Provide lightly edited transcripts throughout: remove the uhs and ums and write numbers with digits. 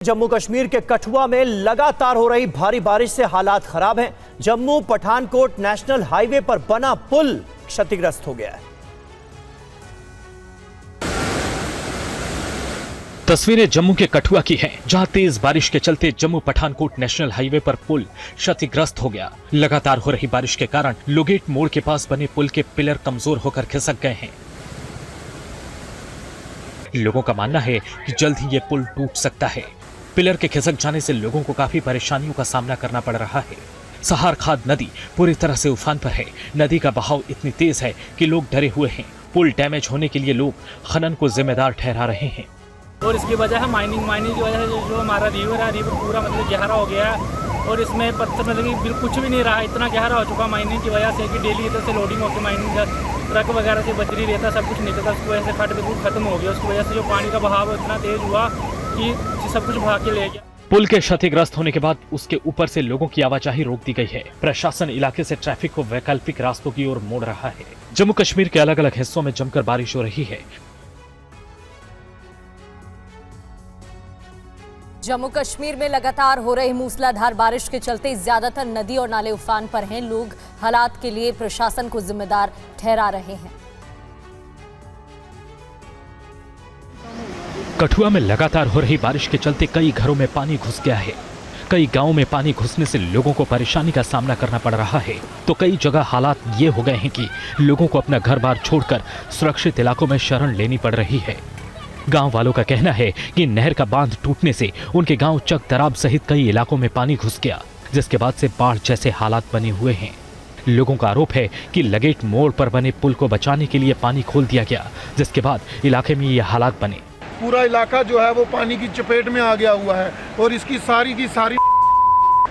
जम्मू कश्मीर के कठुआ में लगातार हो रही भारी बारिश से हालात खराब हैं। जम्मू पठानकोट नेशनल हाईवे पर बना पुल क्षतिग्रस्त हो गया है। तस्वीरें जम्मू के कठुआ की हैं, जहां तेज बारिश के चलते जम्मू पठानकोट नेशनल हाईवे पर पुल क्षतिग्रस्त हो गया। लगातार हो रही बारिश के कारण लोगेट मोड़ के पास बने पुल के पिलर कमजोर होकर खिसक गए हैं। लोगों का मानना है कि जल्द ही ये पुल टूट सकता है। पिलर के खिसक जाने से लोगों को काफी परेशानियों का सामना करना पड़ रहा है। सहार खाद नदी पूरी तरह से उफान पर है। नदी का बहाव इतनी तेज है कि लोग डरे हुए हैं। पुल डैमेज होने के लिए लोग खनन को जिम्मेदार ठहरा रहे हैं। और इसकी वजह है माइनिंग की वजह से जो हमारा रिवर है, रिवर पूरा मतलब गहरा हो गया है और इसमें पत्थर मतलब कि बिल्कुल कुछ भी नहीं रहा, इतना गहरा हो चुका माइनिंग की वजह से कि डेली इधर से लोडिंग होकर माइनिंग ट्रक वगैरह से बजरी रहता सब कुछ निकलता, उसकी वजह से खड्ड बिल्कुल खत्म हो गया। उसकी वजह से जो पानी का बहाव इतना तेज हुआ कि सब कुछ भाग के ले गया। पुल के क्षतिग्रस्त होने के बाद उसके ऊपर से लोगों की आवाजाही रोक दी गई है। प्रशासन इलाके से ट्रैफिक को वैकल्पिक रास्तों की ओर मोड़ रहा है। जम्मू कश्मीर के अलग अलग हिस्सों में जमकर बारिश हो रही है। जम्मू कश्मीर में लगातार हो रही मूसलाधार बारिश के चलते ज्यादातर नदी और नाले उफान पर हैं। लोग हालात के लिए प्रशासन को जिम्मेदार ठहरा रहे हैं। कठुआ में लगातार हो रही बारिश के चलते कई घरों में पानी घुस गया है। कई गांवों में पानी घुसने से लोगों को परेशानी का सामना करना पड़ रहा है, तो कई जगह हालात ये हो गए हैं कि लोगों को अपना घर बार छोड़कर सुरक्षित इलाकों में शरण लेनी पड़ रही है। गांव वालों का कहना है कि नहर का बांध टूटने से उनके गांव चक दराब सहित कई इलाकों में पानी घुस गया, जिसके बाद से बाढ़ जैसे हालात बने हुए हैं। लोगों का आरोप है कि लगेट मोड़ पर बने पुल को बचाने के लिए पानी खोल दिया गया, जिसके बाद इलाके में ये हालात बने। पूरा इलाका जो है वो पानी की चपेट में आ गया हुआ है और इसकी सारी की सारी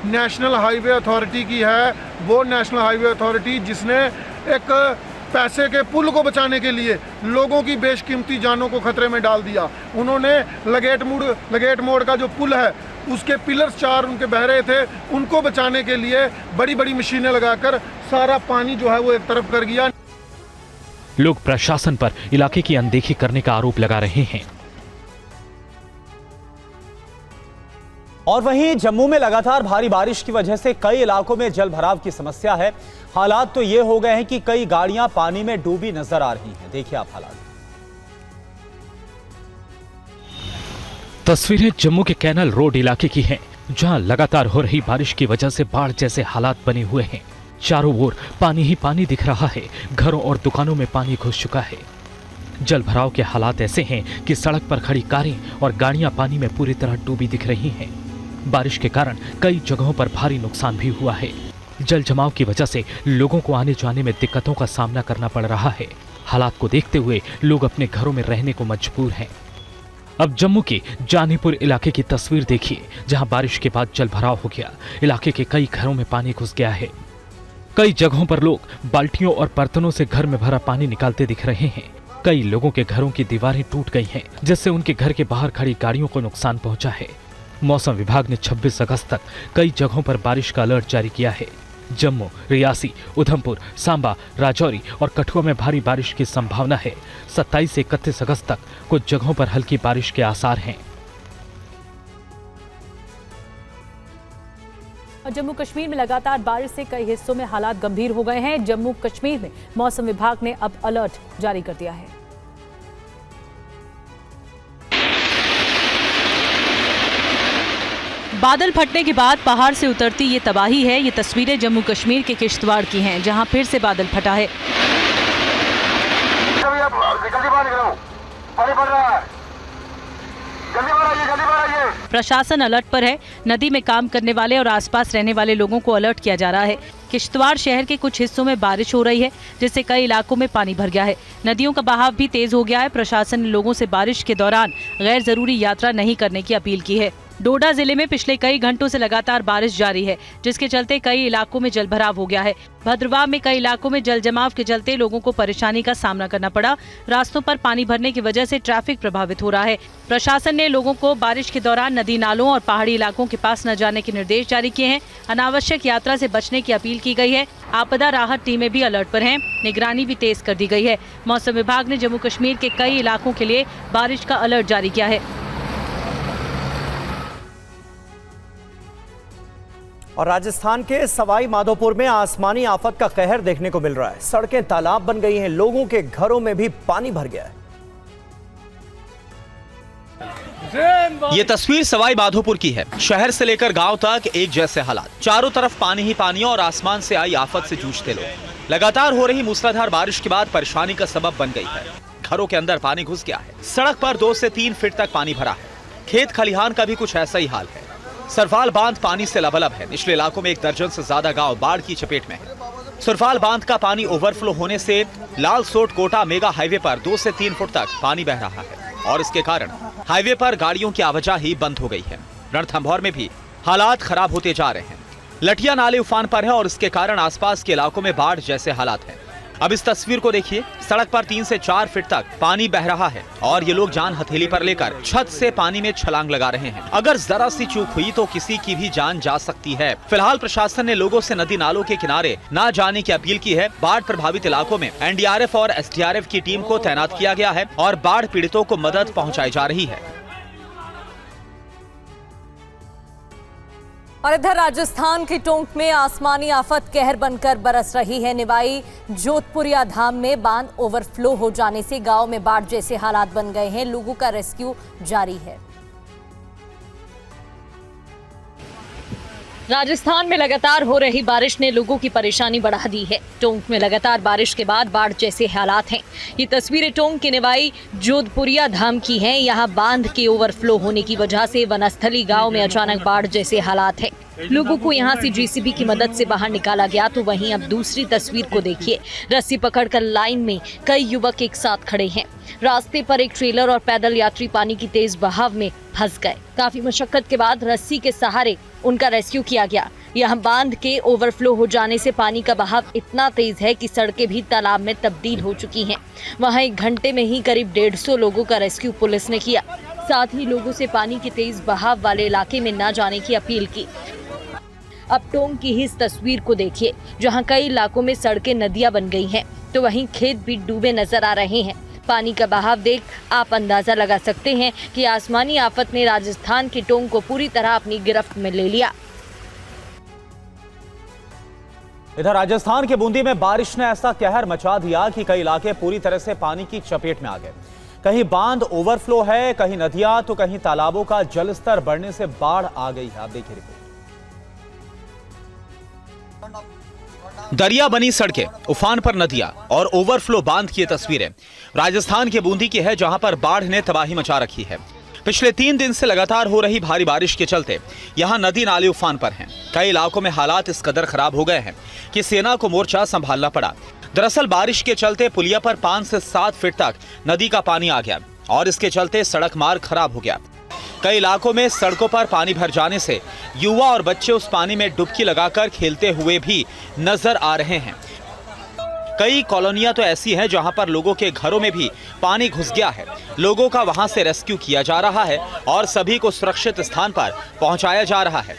नेशनल हाईवे अथॉरिटी की है। वो नेशनल हाईवे अथॉरिटी जिसने एक पैसे के पुल को बचाने के लिए लोगों की बेशकीमती जानों को खतरे में डाल दिया। उन्होंने लगेट मोड़ का जो पुल है उसके पिलर्स 4 उनके बह रहे थे, उनको बचाने के लिए बड़ी बड़ी मशीनें लगाकर सारा पानी जो है वो एक तरफ कर दिया। लोग प्रशासन पर इलाके की अनदेखी करने का आरोप लगा रहे हैं। और वहीं जम्मू में लगातार भारी बारिश की वजह से कई इलाकों में जल भराव की समस्या है। हालात तो ये हो गए हैं कि कई गाड़ियां पानी में डूबी नजर आ रही हैं। देखिए आप हालात। तस्वीरें जम्मू के कैनल रोड इलाके की हैं, जहां लगातार हो रही बारिश की वजह से बाढ़ जैसे हालात बने हुए हैं। चारों ओर पानी ही पानी दिख रहा है। घरों और दुकानों में पानी घुस चुका है। जल भराव के हालात ऐसे हैं कि सड़क पर खड़ी कारें और गाड़ियां पानी में पूरी तरह डूबी दिख रही हैं। बारिश के कारण कई जगहों पर भारी नुकसान भी हुआ है। जल जमाव की वजह से लोगों को आने जाने में दिक्कतों का सामना करना पड़ रहा है। हालात को देखते हुए लोग अपने घरों में रहने को मजबूर हैं। अब जम्मू के जानीपुर इलाके की तस्वीर देखिए, जहां बारिश के बाद जल भराव हो गया। इलाके के कई घरों में पानी घुस गया है। कई जगहों पर लोग बाल्टियों और बर्तनों से घर में भरा पानी निकालते दिख रहे हैं। कई लोगों के घरों की दीवारें टूट गई हैं, जिससे उनके घर के बाहर खड़ी गाड़ियों को नुकसान पहुंचा है। मौसम विभाग ने 26 अगस्त तक कई जगहों पर बारिश का अलर्ट जारी किया है। जम्मू, रियासी, उधमपुर, सांबा, राजौरी और कठुआ में भारी बारिश की संभावना है। 27 से 31 अगस्त तक कुछ जगहों पर हल्की बारिश के आसार हैं। जम्मू कश्मीर में लगातार बारिश से कई हिस्सों में हालात गंभीर हो गए हैं। जम्मू कश्मीर में मौसम विभाग ने अब अलर्ट जारी कर दिया है। बादल फटने के बाद पहाड़ से उतरती ये तबाही है। ये तस्वीरें जम्मू कश्मीर के किश्तवाड़ की हैं, जहां फिर से बादल फटा है। प्रशासन अलर्ट पर है। नदी में काम करने वाले और आसपास रहने वाले लोगों को अलर्ट किया जा रहा है। किश्तवाड़ शहर के कुछ हिस्सों में बारिश हो रही है, जिससे कई इलाकों में पानी भर गया है। नदियों का बहाव भी तेज हो गया है। प्रशासन ने लोगों से बारिश के दौरान गैर जरूरी यात्रा नहीं करने की अपील की है। डोडा जिले में पिछले कई घंटों से लगातार बारिश जारी है, जिसके चलते कई इलाकों में जलभराव हो गया है। भद्रवाह में कई इलाकों में जल जमाव के चलते लोगों को परेशानी का सामना करना पड़ा। रास्तों पर पानी भरने की वजह से ट्रैफिक प्रभावित हो रहा है। प्रशासन ने लोगों को बारिश के दौरान नदी नालों और पहाड़ी इलाकों के पास न जाने के निर्देश जारी किए हैं। अनावश्यक यात्रा से बचने की अपील की गई है। आपदा राहत टीमें भी अलर्ट पर हैं। निगरानी भी तेज कर दी गई है। मौसम विभाग ने जम्मू कश्मीर के कई इलाकों के लिए बारिश का अलर्ट जारी किया है। और राजस्थान के सवाई माधोपुर में आसमानी आफत का कहर देखने को मिल रहा है। सड़कें तालाब बन गई हैं, लोगों के घरों में भी पानी भर गया है। ये तस्वीर सवाई माधोपुर की है। शहर से लेकर गांव तक एक जैसे हालात, चारों तरफ पानी ही पानी और आसमान से आई आफत से जूझते लोग। लगातार हो रही मूसलाधार बारिश के बाद परेशानी का सबब बन गई है। घरों के अंदर पानी घुस गया है, सड़क पर 2 से 3 फीट तक पानी भरा है। खेत खलिहान का भी कुछ ऐसा ही हाल है। सरफाल बांध पानी से लबालब है। निचले इलाकों में 1 दर्जन से ज्यादा गांव बाढ़ की चपेट में है। सरफाल बांध का पानी ओवरफ्लो होने से लालसोट कोटा मेगा हाईवे पर 2 से 3 फुट तक पानी बह रहा है और इसके कारण हाईवे पर गाड़ियों की आवाजाही बंद हो गई है। रणथंभौर में भी हालात खराब होते जा रहे हैं। लठिया नाले उफान पर है और इसके कारण आसपास के इलाकों में बाढ़ जैसे हालात हैं। अब इस तस्वीर को देखिए, सड़क पर 3 से 4 फीट तक पानी बह रहा है और ये लोग जान हथेली पर लेकर छत से पानी में छलांग लगा रहे हैं। अगर जरा सी चूक हुई तो किसी की भी जान जा सकती है। फिलहाल प्रशासन ने लोगों से नदी नालों के किनारे न जाने की अपील की है। बाढ़ प्रभावित इलाकों में एनडीआरएफ और एसडीआरएफ की टीम को तैनात किया गया है और बाढ़ पीड़ितों को मदद पहुँचाई जा रही है। और इधर राजस्थान के टोंक में आसमानी आफत कहर बनकर बरस रही है। निवाई जोधपुरिया धाम में बांध ओवरफ्लो हो जाने से गांव में बाढ़ जैसे हालात बन गए हैं। लोगों का रेस्क्यू जारी है। राजस्थान में लगातार हो रही बारिश ने लोगों की परेशानी बढ़ा दी है। टोंक में लगातार बारिश के बाद बाढ़ जैसे हालात हैं। ये तस्वीरें टोंक के निवाई जोधपुरिया धाम की हैं। यहाँ बांध के ओवरफ्लो होने की वजह से वनस्थली गांव में अचानक बाढ़ जैसे हालात हैं। लोगों को यहाँ से जेसीबी की मदद से बाहर निकाला गया। तो वहीं अब दूसरी तस्वीर को देखिए, रस्सी पकड़कर लाइन में कई युवक एक साथ खड़े हैं। रास्ते पर एक ट्रेलर और पैदल यात्री पानी की तेज बहाव में फंस गए। काफी मशक्कत के बाद रस्सी के सहारे उनका रेस्क्यू किया गया। यहाँ बांध के ओवरफ्लो हो जाने से पानी का बहाव इतना तेज है कि सड़कें भी तालाब में तब्दील हो चुकी हैं। वहाँ 1 घंटे में ही करीब 150 लोगों का रेस्क्यू पुलिस ने किया। साथ ही लोगों से पानी के तेज बहाव वाले इलाके में न जाने की अपील की। अब टोंक की ही इस तस्वीर को देखिए, जहां कई इलाकों में सड़कें नदियां बन गई हैं, तो वहीं खेत भी डूबे नजर आ रहे हैं। पानी का बहाव देख आप अंदाजा लगा सकते हैं कि आसमानी आफत ने राजस्थान के टोंक को पूरी तरह अपनी गिरफ्त में ले लिया। इधर राजस्थान के बूंदी में बारिश ने ऐसा कहर मचा दिया कि कई इलाके पूरी तरह से पानी की चपेट में आ गए। कहीं बांध ओवरफ्लो है, कहीं नदियां, तो कहीं तालाबों का जलस्तर बढ़ने से बाढ़ आ गई है। आप देखिए रिपोर्ट। दरिया बनी सड़कें, उफान पर नदियां और ओवरफ्लो बांध की तस्वीरें राजस्थान के बूंदी की है, जहां पर बाढ़ ने तबाही मचा रखी है। पिछले 3 दिन से लगातार हो रही भारी बारिश के चलते यहां नदी नाले उफान पर हैं। कई इलाकों में हालात इस कदर खराब हो गए हैं कि सेना को मोर्चा संभालना पड़ा। दरअसल बारिश के चलते पुलिया पर 5 से 7 फीट तक नदी का पानी आ गया और इसके चलते सड़क मार्ग खराब हो गया। कई इलाकों में सड़कों पर पानी भर जाने से युवा और बच्चे उस पानी में डुबकी लगाकर खेलते हुए भी नजर आ रहे हैं। कई कॉलोनियां तो ऐसी हैं जहां पर लोगों के घरों में भी पानी घुस गया है। लोगों का वहां से रेस्क्यू किया जा रहा है और सभी को सुरक्षित स्थान पर पहुंचाया जा रहा है।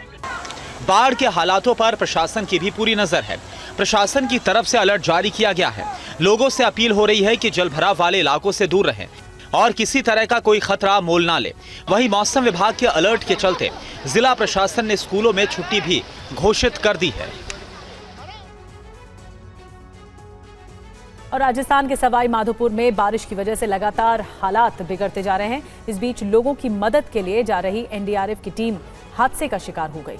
बाढ़ के हालातों पर प्रशासन की भी पूरी नजर है। प्रशासन की तरफ से अलर्ट जारी किया गया है। लोगों से अपील हो रही है कि जलभराव वाले इलाकों से दूर रहें और किसी तरह का कोई खतरा मोल ना ले। वहीं मौसम विभाग के अलर्ट के चलते जिला प्रशासन ने स्कूलों में छुट्टी भी घोषित कर दी है। और राजस्थान के सवाई माधोपुर में बारिश की वजह से लगातार हालात बिगड़ते जा रहे हैं। इस बीच लोगों की मदद के लिए जा रही एनडीआरएफ की टीम हादसे का शिकार हो गई।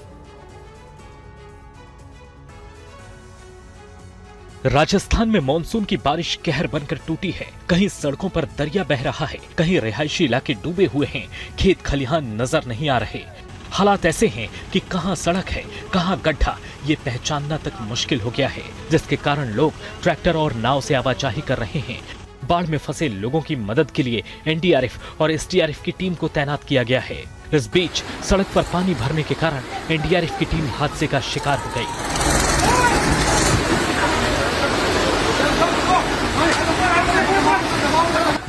राजस्थान में मॉनसून की बारिश कहर बनकर टूटी है। कहीं सड़कों पर दरिया बह रहा है, कहीं रिहायशी इलाके डूबे हुए हैं, खेत खलिहान नजर नहीं आ रहे। हालात ऐसे हैं कि कहां सड़क है, कहां गड्ढा, ये पहचानना तक मुश्किल हो गया है, जिसके कारण लोग ट्रैक्टर और नाव से आवाजाही कर रहे हैं। बाढ़ में फंसे लोगों की मदद के लिए एनडीआरएफ और एसडीआरएफ की टीम को तैनात किया गया है। इस बीच सड़क पर पानी भरने के कारण एनडीआरएफ की टीम हादसे का शिकार हो गई।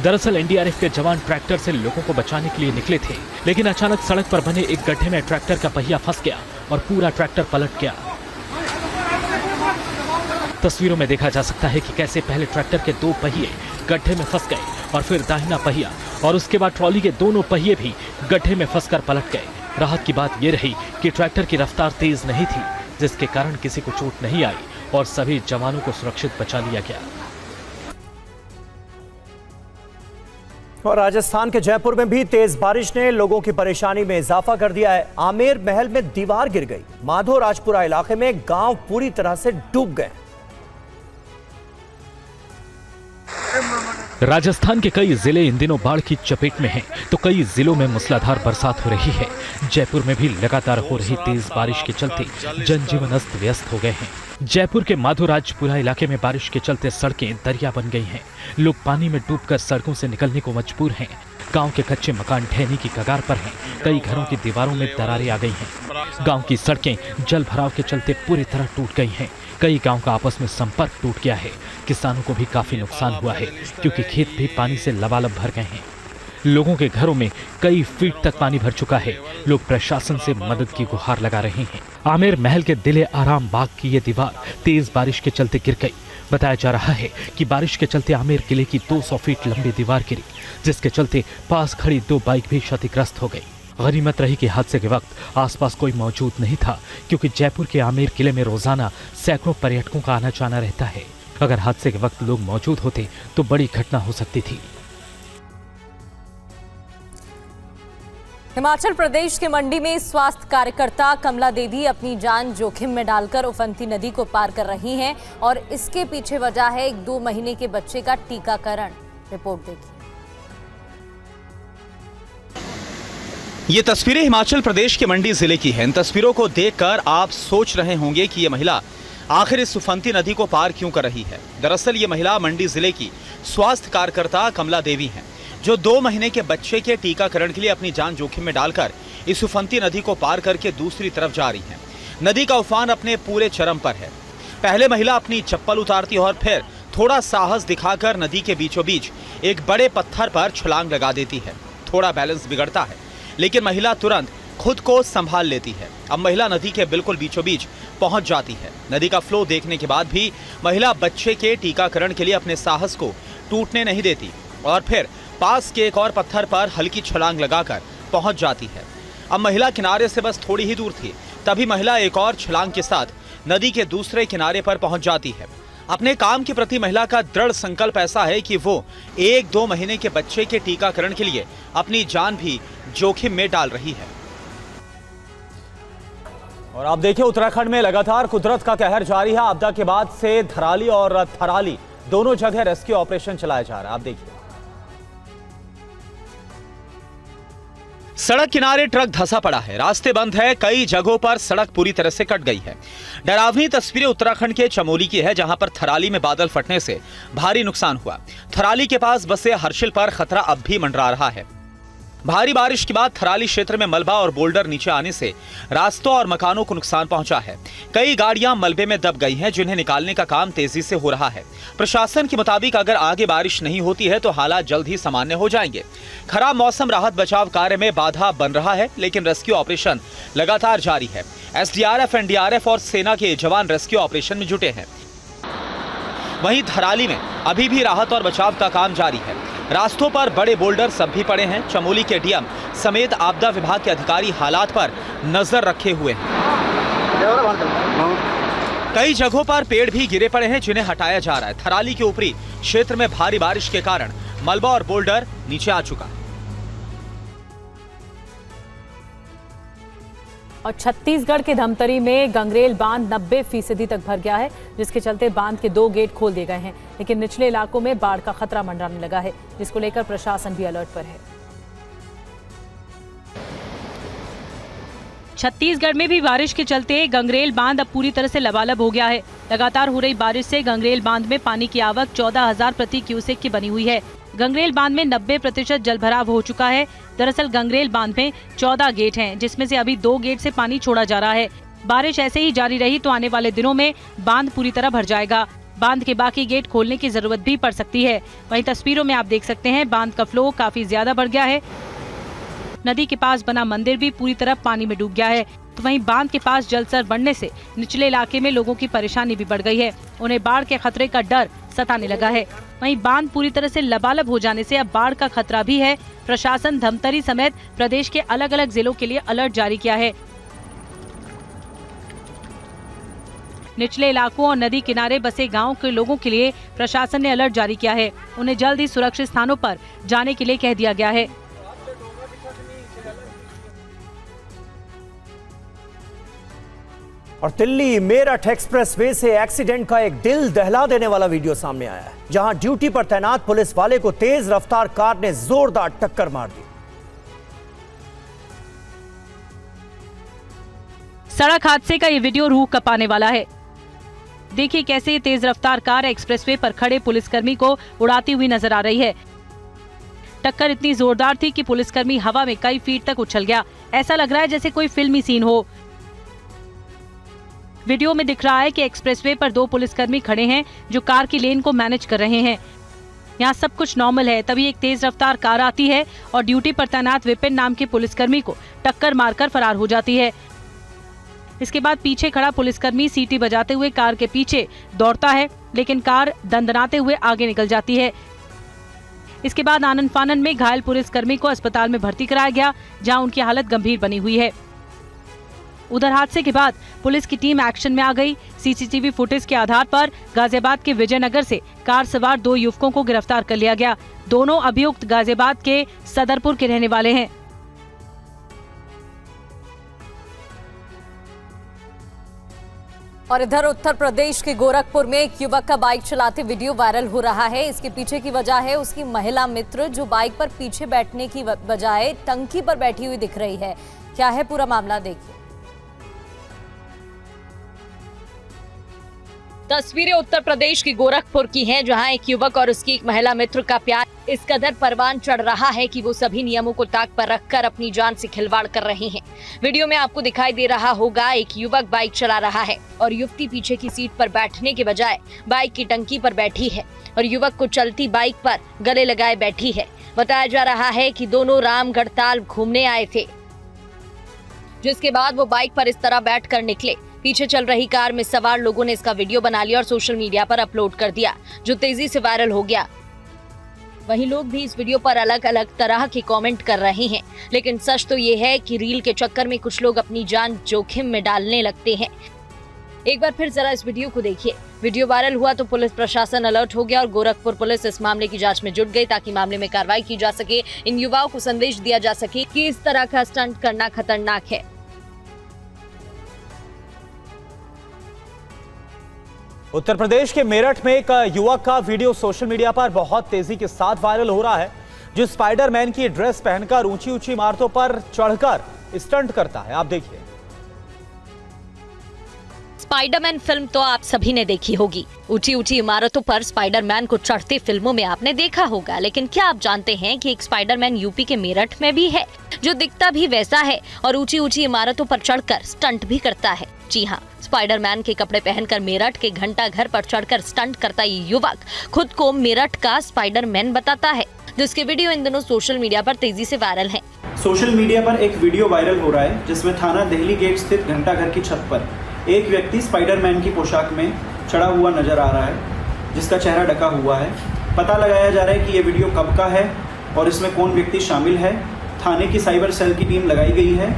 दरअसल एनडीआरएफ के जवान ट्रैक्टर से लोगों को बचाने के लिए निकले थे, लेकिन अचानक सड़क पर बने एक गड्ढे में ट्रैक्टर का पहिया फंस गया और पूरा ट्रैक्टर पलट गया। तस्वीरों में देखा जा सकता है कि कैसे पहले ट्रैक्टर के 2 पहिए गड्ढे में फंस गए और फिर दाहिना पहिया और उसके बाद ट्रॉली के दोनों पहिए भी गड्ढे में फंसकर पलट गए। राहत की बात यह रही कि ट्रैक्टर की रफ्तार तेज नहीं थी, जिसके कारण किसी को चोट नहीं आई और सभी जवानों को सुरक्षित बचा लिया गया। और राजस्थान के जयपुर में भी तेज बारिश ने लोगों की परेशानी में इजाफा कर दिया है। आमेर महल में दीवार गिर गई। माधो राजपुरा इलाके में गांव पूरी तरह से डूब गए। राजस्थान के कई जिले इन दिनों बाढ़ की चपेट में हैं, तो कई जिलों में मूसलाधार बरसात हो रही है। जयपुर में भी लगातार हो रही तेज बारिश के चलते जनजीवन अस्त व्यस्त हो गए हैं। जयपुर के माधोराजपुरा इलाके में बारिश के चलते सड़कें दरिया बन गई हैं। लोग पानी में डूबकर सड़कों से निकलने को मजबूर हैं। गांव के कच्चे मकान ढहने की कगार पर हैं। कई घरों की दीवारों में दरारें आ गई हैं। गांव की सड़कें जल भराव के चलते पूरी तरह टूट गई हैं। कई गांव का आपस में संपर्क टूट गया है। किसानों को भी काफी नुकसान हुआ है, क्योंकि खेत भी पानी से लबालब भर गए हैं। लोगों के घरों में कई फीट तक पानी भर चुका है। लोग प्रशासन से मदद की गुहार लगा रहे हैं। आमेर महल के दिले आराम बाग की ये दीवार तेज बारिश के चलते गिर गई। बताया जा रहा है कि बारिश के चलते आमेर किले की 200 फीट लंबी दीवार गिरी, जिसके चलते पास खड़ी 2 बाइक भी क्षतिग्रस्त हो गई। गनीमत रही कि हादसे के वक्त आसपास कोई मौजूद नहीं था, क्योंकि जयपुर के आमेर किले में रोजाना सैकड़ों पर्यटकों का आना जाना रहता है। अगर हादसे के वक्त लोग मौजूद होते तो बड़ी घटना हो सकती थी। हिमाचल प्रदेश के मंडी में स्वास्थ्य कार्यकर्ता कमला देवी अपनी जान जोखिम में डालकर उफनती नदी को पार कर रही हैं और इसके पीछे वजह है एक 2 महीने के बच्चे का टीकाकरण। रिपोर्ट देखिए। ये तस्वीरें हिमाचल प्रदेश के मंडी जिले की हैं। इन तस्वीरों को देखकर आप सोच रहे होंगे कि ये महिला आखिर इस उफनती नदी को पार क्यों कर रही है। दरअसल ये महिला मंडी जिले की स्वास्थ्य कार्यकर्ता कमला देवी हैं, जो 2 महीने के बच्चे के टीकाकरण के लिए अपनी जान जोखिम में डालकर इस उफनती नदी को पार करके दूसरी तरफ जा रही हैं। नदी का उफान अपने पूरे चरम पर है। पहले महिला अपनी चप्पल उतारती और फिर थोड़ा साहस दिखाकर नदी के बीचों बीच एक बड़े पत्थर पर छलांग लगा देती है। थोड़ा बैलेंस बिगड़ता है, लेकिन महिला तुरंत खुद को संभाल लेती है। अब महिला नदी के बिल्कुल बीचों बीच पहुंच जाती है। नदी का फ्लो देखने के बाद भी महिला बच्चे के टीकाकरण के लिए अपने साहस को टूटने नहीं देती और फिर पास के एक और पत्थर पर हल्की छलांग लगाकर पहुंच जाती है। अब महिला किनारे से बस थोड़ी ही दूर थी, तभी महिला एक और छलांग के साथ नदी के दूसरे किनारे पर पहुंच जाती है। अपने काम के प्रति महिला का दृढ़ संकल्प ऐसा है कि वो 1-2 महीने के बच्चे के टीकाकरण के लिए अपनी जान भी जोखिम में डाल रही है। और आप देखिए, उत्तराखंड में लगातार कुदरत का कहर जारी है। आपदा के बाद से धराली और थराली दोनों जगह रेस्क्यू ऑपरेशन चलाया जा रहा है। आप देखिए, सड़क किनारे ट्रक धंसा पड़ा है, रास्ते बंद है, कई जगहों पर सड़क पूरी तरह से कट गई है। डरावनी तस्वीरें उत्तराखंड के चमोली की है, जहां पर थराली में बादल फटने से भारी नुकसान हुआ। थराली के पास बसे हर्षिल पर खतरा अब भी मंडरा रहा है। भारी बारिश के बाद थराली क्षेत्र में मलबा और बोल्डर नीचे आने से रास्तों और मकानों को नुकसान पहुंचा है। कई गाड़ियां मलबे में दब गई हैं, जिन्हें निकालने का काम तेजी से हो रहा है। प्रशासन के मुताबिक अगर आगे बारिश नहीं होती है तो हालात जल्द ही सामान्य हो जाएंगे। खराब मौसम राहत बचाव कार्य में बाधा बन रहा है, लेकिन रेस्क्यू ऑपरेशन लगातार जारी है। एसडीआरएफ, एनडीआरएफ और सेना के जवान रेस्क्यू ऑपरेशन में जुटे हैं। वहीं थराली में अभी भी राहत और बचाव का काम जारी है। रास्तों पर बड़े बोल्डर सब भी पड़े हैं। चमोली के डीएम समेत आपदा विभाग के अधिकारी हालात पर नजर रखे हुए हैं। कई जगहों पर पेड़ भी गिरे पड़े हैं, जिन्हें हटाया जा रहा है। थराली के ऊपरी क्षेत्र में भारी बारिश के कारण मलबा और बोल्डर नीचे आ चुका है। और छत्तीसगढ़ के धमतरी में गंगरेल बांध 90% तक भर गया है, जिसके चलते बांध के 2 गेट खोल दिए गए हैं। लेकिन निचले इलाकों में बाढ़ का खतरा मंडराने लगा है, जिसको लेकर प्रशासन भी अलर्ट पर है। छत्तीसगढ़ में भी बारिश के चलते गंगरेल बांध अब पूरी तरह से लबालब हो गया है। लगातार हो रही बारिश से गंगरेल बांध में पानी की आवक 14,000 प्रति क्यूसेक की बनी हुई है। गंगरेल बांध में 90% जलभराव हो चुका है। दरअसल गंगरेल बांध में 14 गेट हैं, जिसमें से अभी 2 गेट से पानी छोड़ा जा रहा है। बारिश ऐसे ही जारी रही तो आने वाले दिनों में बांध पूरी तरह भर जाएगा। बांध के बाकी गेट खोलने की जरूरत भी पड़ सकती है। वहीं तस्वीरों में आप देख सकते हैं, बांध का फ्लो काफी ज्यादा बढ़ गया है। नदी के पास बना मंदिर भी पूरी तरह पानी में डूब गया है। तो वहीं बांध के पास जलस्तर बढ़ने से निचले इलाके में लोगों की परेशानी भी बढ़ गई है। उन्हें बाढ़ के खतरे का डर सताने लगा है। वहीं बांध पूरी तरह से लबालब हो जाने से अब बाढ़ का खतरा भी है। प्रशासन धमतरी समेत प्रदेश के अलग अलग जिलों के लिए अलर्ट जारी किया है। निचले इलाकों और नदी किनारे बसे गाँव के लोगों के लिए प्रशासन ने अलर्ट जारी किया है। उन्हें जल्द ही सुरक्षित स्थानों पर जाने के लिए कह दिया गया है। और दिल्ली मेरठ एक्सप्रेसवे से एक्सीडेंट का एक दिल दहला देने वाला वीडियो सामने आया है, जहां ड्यूटी पर तैनात पुलिस वाले को तेज रफ्तार कार ने जोरदार टक्कर मार दी। सड़क हादसे का ये वीडियो रूह कपाने वाला है। देखिए कैसे तेज रफ्तार कार एक्सप्रेसवे पर खड़े पुलिसकर्मी को उड़ाती हुई नजर आ रही है। टक्कर इतनी जोरदार थी कि पुलिसकर्मी हवा में कई फीट तक उछल गया। ऐसा लग रहा है जैसे कोई फिल्मी सीन हो। वीडियो में दिख रहा है कि एक्सप्रेसवे पर दो पुलिसकर्मी खड़े हैं जो कार की लेन को मैनेज कर रहे हैं। यहाँ सब कुछ नॉर्मल है, तभी एक तेज रफ्तार कार आती है और ड्यूटी पर तैनात विपिन नाम के पुलिसकर्मी को टक्कर मारकर फरार हो जाती है। इसके बाद पीछे खड़ा पुलिसकर्मी सीटी बजाते हुए कार के पीछे दौड़ता है, लेकिन कार दंदनाते हुए आगे निकल जाती है। इसके बाद आनन फानन में घायल पुलिसकर्मी को अस्पताल में भर्ती कराया गया, जहां उनकी हालत गंभीर बनी हुई है। उधर हादसे के बाद पुलिस की टीम एक्शन में आ गई। सीसीटीवी फुटेज के आधार पर गाजियाबाद के विजयनगर से कार सवार दो युवकों को गिरफ्तार कर लिया गया। दोनों अभियुक्त गाजियाबाद के सदरपुर के रहने वाले हैं। और इधर उत्तर प्रदेश के गोरखपुर में एक युवक का बाइक चलाते वीडियो वायरल हो रहा है। इसके पीछे की वजह है उसकी महिला मित्र, जो बाइक पर पीछे बैठने की बजाय टंकी पर बैठी हुई दिख रही है। क्या है पूरा मामला, देखिए। तस्वीरें उत्तर प्रदेश की गोरखपुर की हैं, जहां एक युवक और उसकी एक महिला मित्र का प्यार इस कदर परवान चढ़ रहा है कि वो सभी नियमों को ताक पर रखकर अपनी जान से खिलवाड़ कर रहे हैं। वीडियो में आपको दिखाई दे रहा होगा, एक युवक बाइक चला रहा है और युवती पीछे की सीट पर बैठने के बजाय बाइक की टंकी पर बैठी है और युवक को चलती बाइक पर गले लगाए बैठी है। बताया जा रहा है कि दोनों रामगढ़ताल घूमने आए थे, जिसके बाद वो बाइक पर इस तरह बैठकर निकले। पीछे चल रही कार में सवार लोगों ने इसका वीडियो बना लिया और सोशल मीडिया पर अपलोड कर दिया, जो तेजी से वायरल हो गया। वहीं लोग भी इस वीडियो पर अलग अलग तरह के कमेंट कर रहे हैं, लेकिन सच तो ये है कि रील के चक्कर में कुछ लोग अपनी जान जोखिम में डालने लगते हैं। एक बार फिर जरा इस वीडियो को देखिए। वीडियो वायरल हुआ तो पुलिस प्रशासन अलर्ट हो गया और गोरखपुर पुलिस इस मामले की जांच में जुट गई, ताकि मामले में कार्रवाई की जा सके। इन युवाओं को संदेश दिया जा सके कि इस तरह का स्टंट करना खतरनाक है। उत्तर प्रदेश के मेरठ में एक युवक का वीडियो सोशल मीडिया पर बहुत तेजी के साथ वायरल हो रहा है, जो स्पाइडरमैन की ड्रेस पहनकर ऊंची ऊंची इमारतों पर चढ़कर स्टंट करता है। आप देखिए। स्पाइडरमैन फिल्म तो आप सभी ने देखी होगी। ऊंची ऊंची इमारतों पर स्पाइडरमैन को चढ़ते फिल्मों में आपने देखा होगा, लेकिन क्या आप जानते हैं कि एक स्पाइडरमैन यूपी के मेरठ में भी है, जो दिखता भी वैसा है और ऊंची ऊंची इमारतों पर चढ़कर स्टंट भी करता है। जी हाँ, स्पाइडरमैन के कपड़े पहनकर मेरठ के घंटा घर पर चढ़कर स्टंट करता ये युवक खुद को मेरठ का स्पाइडरमैन बताता है, जिसके वीडियो इन दिनों सोशल मीडिया पर तेजी से वायरल है। सोशल मीडिया पर एक वीडियो वायरल हो रहा है, जिसमें थाना दिल्ली गेट स्थित घंटा घर की छत पर एक व्यक्ति स्पाइडरमैन की पोशाक में चढ़ा हुआ नजर आ रहा है, जिसका चेहरा ढका हुआ है। पता लगाया जा रहा है कि ये वीडियो कब का है और इसमें कौन व्यक्ति शामिल है। थाने की साइबर सेल की टीम लगाई गई है।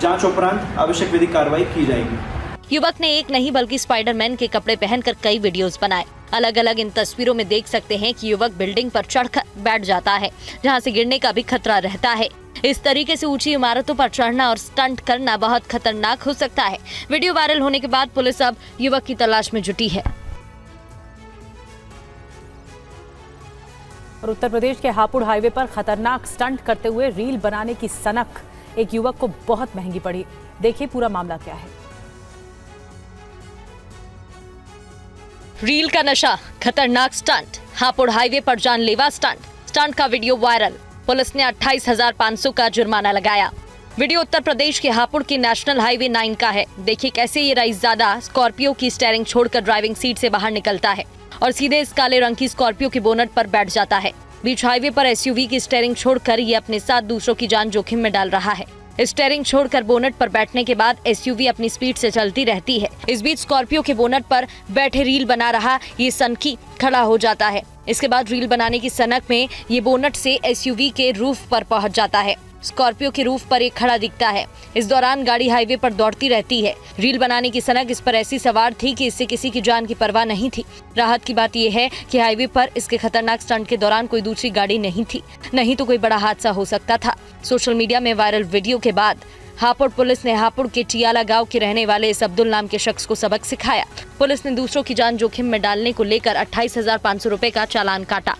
जांच उपरांत आवश्यक विधिक कार्रवाई की जाएगी। युवक ने एक नहीं बल्कि स्पाइडरमैन के कपड़े पहनकर कई वीडियोस बनाए। अलग अलग इन तस्वीरों में देख सकते हैं कि युवक बिल्डिंग पर चढ़कर बैठ जाता है, जहां से गिरने का भी खतरा रहता है। इस तरीके से ऊंची इमारतों पर चढ़ना और स्टंट करना बहुत खतरनाक हो सकता है। वीडियो वायरल होने के बाद पुलिस अब युवक की तलाश में जुटी है। और उत्तर प्रदेश के हापुड़ हाईवे पर खतरनाक स्टंट करते हुए रील बनाने की सनक एक युवक को बहुत महंगी पड़ी। देखिए पूरा मामला क्या है। रील का नशा, खतरनाक स्टंट, हापुड़ हाईवे पर जानलेवा स्टंट का वीडियो वायरल। पुलिस ने 28,500 का जुर्माना लगाया। वीडियो उत्तर प्रदेश के हापुड़ के नेशनल हाईवे 9 का है। देखिए कैसे ये रईसजादा स्कॉर्पियो की स्टीयरिंग छोड़कर ड्राइविंग सीट से बाहर निकलता है और सीधे इस काले रंग की स्कॉर्पियो के बोनट पर बैठ जाता है। बीच हाईवे पर एसयूवी की स्टीयरिंग छोड़कर ये अपने साथ दूसरों की जान जोखिम में डाल रहा है। स्टीयरिंग छोड़कर बोनट पर बैठने के बाद एसयूवी अपनी स्पीड से चलती रहती है। इस बीच स्कॉर्पियो के बोनट पर बैठे रील बना रहा ये सनकी खड़ा हो जाता है। इसके बाद रील बनाने की सनक में ये बोनट से एसयूवी के रूफ पर पहुंच जाता है। स्कॉर्पियो के रूफ पर एक खड़ा दिखता है। इस दौरान गाड़ी हाईवे पर दौड़ती रहती है। रील बनाने की सनक इस पर ऐसी सवार थी कि इससे किसी की जान की परवाह नहीं थी। राहत की बात यह है कि हाईवे पर इसके खतरनाक स्टंट के दौरान कोई दूसरी गाड़ी नहीं थी, नहीं तो कोई बड़ा हादसा हो सकता था। सोशल मीडिया में वायरल वीडियो के बाद हापुड़ पुलिस ने हापुड़ के टियाला गांव के रहने वाले इस अब्दुल नाम के शख्स को सबक सिखाया। पुलिस ने दूसरों की जान जोखिम में डालने को लेकर 28,500 रुपए का चालान काटा।